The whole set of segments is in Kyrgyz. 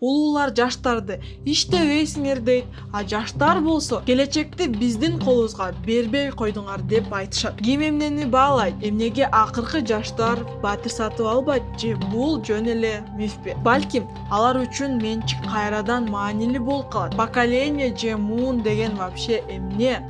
улуулар жаштарды иштебейсиңер дейт. А жаштар болсо келечекти биздин колубузга бербей койдуңар деп айтышат. Ким эмнени баалайт? Эмнеге акыркы жаштар батир сатып албайт же бул жөн эле мифпи? Балким алар үчүн менчик кайрадан маанилүү болуп калат. Поколение же муун деген вообще эмне?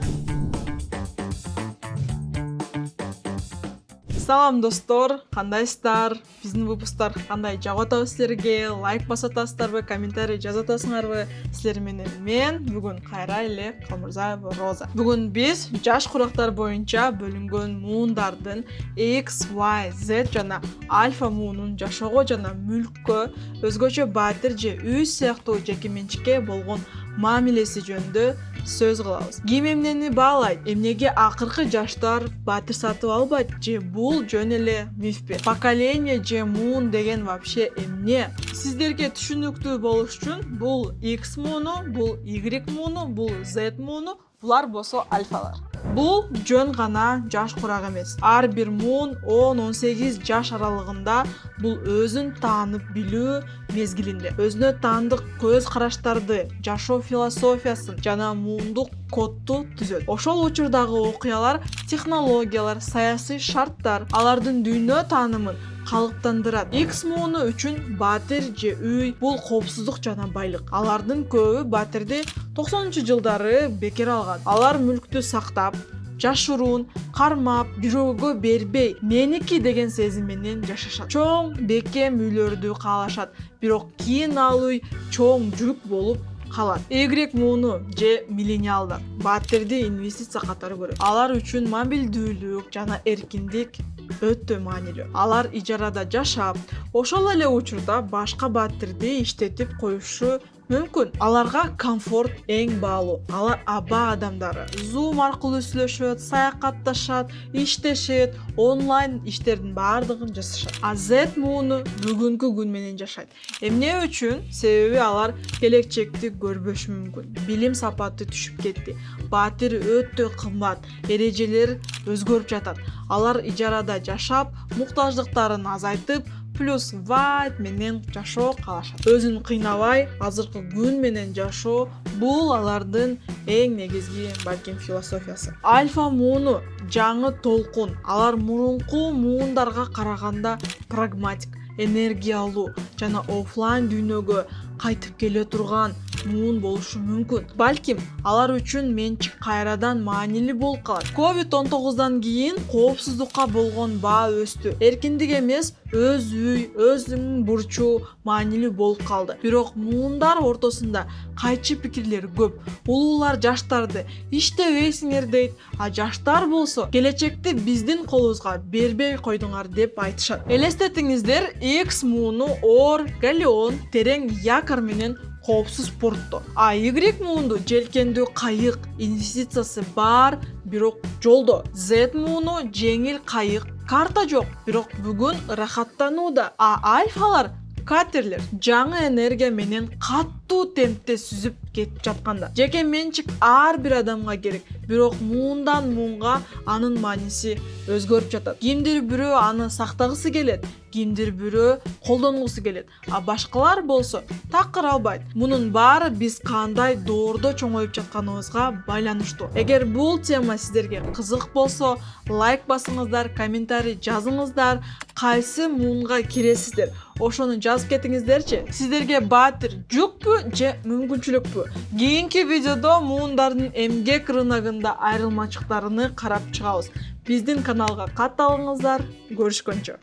Салам достор, кандайсыздар? Биздин выпусктар кандай жагып атабы силерге? Лайк басып атасыздарбы, комментарий жазып атасыңарбы? Силер менен мен бүгүн кайра эле Калмурзаева Роза. Бүгүн биз жаш курактар боюнча бөлүнгөн муундардын X, Y, Z жана альфа муунун жашоого жана мүлккө, өзгөчө батир же үй сыяктуу жеке менчикке болгон мамилеси жөнүндө сөз кылабыз. Ким эмнени баалайт? Эмнеге акыркы жаштар батир сатып албайт же бул жөн эле мифпи? Поколение же муун деген вообще эмне? Сиздерге түшүнүктүү болуш үчүн бул X мууну, бул Y мууну, бул Z мууну, булар болсо альфалар. Бул жөн гана жаш курак эмес. Ар бир муун 10-18 жаш аралыгында бул өзүн таанып билүү мезгилинде өзүнө таандык көз караштарды, жашоо философиясын жана муундук кодду түзөт. Ошол учурдагы окуялар, технологиялар, саясий шарттар алардын дүйнө таанымын калыптандырат. X мууну үчүн батир же үй бул коопсуздук жана байлык. Алардын көбү батирди 90-жылдары бекер алган. Алар мүлктү сактап, жашыруун кармап, бирөөгө бербей, меники деген сезим менен жашашат. Чоң бекем үйлөрдү каалашат, бирок кийин ал үй чоң жүк болуп калат. Y мууну же миллениалдар батирди инвестиция катары көрөт. Алар үчүн мобилдүүлүк жана эркиндик өтө маанилүү. Алар ижарада жашап, ошол эле учурда башка батирди иштетип коюшу мүмкүн. Аларга комфорт эң баалуу. Алар аба адамдары. Zoom аркылуу сүйлөшөт, саякатташат, иштешет, онлайн иштердин баардыгын жасашат. А Z мууну бүгүнкү күн менен жашайт. Эмне үчүн? Себеби алар келечекти көрбөшү мүмкүн. Билим сапаты түшүп кетти. Батир өтө кымбат, эрежелер өзгөрүп жатат. Алар ижарада жашап, муктаждыктарын азайтып, плюс вайт менен жашоо каалашат. Өзүн кыйнабай, азыркы күн менен жашоо бул алардын эң негизги балким философиясы. Альфа мууну жаңы толкун. Алар мурунку муундарга караганда прагматик, энергиялуу жана офлайн дүйнөгө кайтып келе турган муун болушу мүмкүн. Балким алар үчүн менчик кайрадан маанилүү болуп калат. COVID-19 кийин коопсуздукка болгон баа өстү. Эркиндик эмес, өз үй, өзүнүн бурчу маанилүү болуп калды. Бирок муундар ортосунда кайчы пикирлер көп. Улуулар жаштарды иштебейсиңер дейт, а жаштар болсо келечекти биздин колубузга бербей койдуңар деп айтышат. Элестетиңиздер, X мууну ор, галеон, терең якор менен коопсуз портто. А Y муунду желкендүү кайык, инвестициясы бар, бирок жолдо. Z мууну жеңил кайык, карта жок, бирок бүгүн ырахаттанууда. А альфалар катерлер жаңы энергия менен каттуу темпте сүзүп кетип жатканда. Жеке менчик ар бир адамга керек, бирок муундан муунга анын мааниси өзгөрүп жатат. Кимдир бирөө аны сактагысы келет, кимдир бирөө колдонгусу келет, а башкалар болсо такыр албайт. Мунун баары биз кандай доордо чоңоюп жатканыбызга байланыштуу. Эгер бул тема сиздерге кызык болсо, лайк басыңыздар, комментарий жазыңыздар, кайсы муунга киресиздер, ошону жазып кетиңиздерчи. Сиздерге батир жүкпү же мүмкүнчүлүкпү? Кийинки видеодо муундардын эмгек рыногунда айырмачылыктарын карап чыгабыз. Биздин каналга катталыңыздар. Көрүшкөнчө.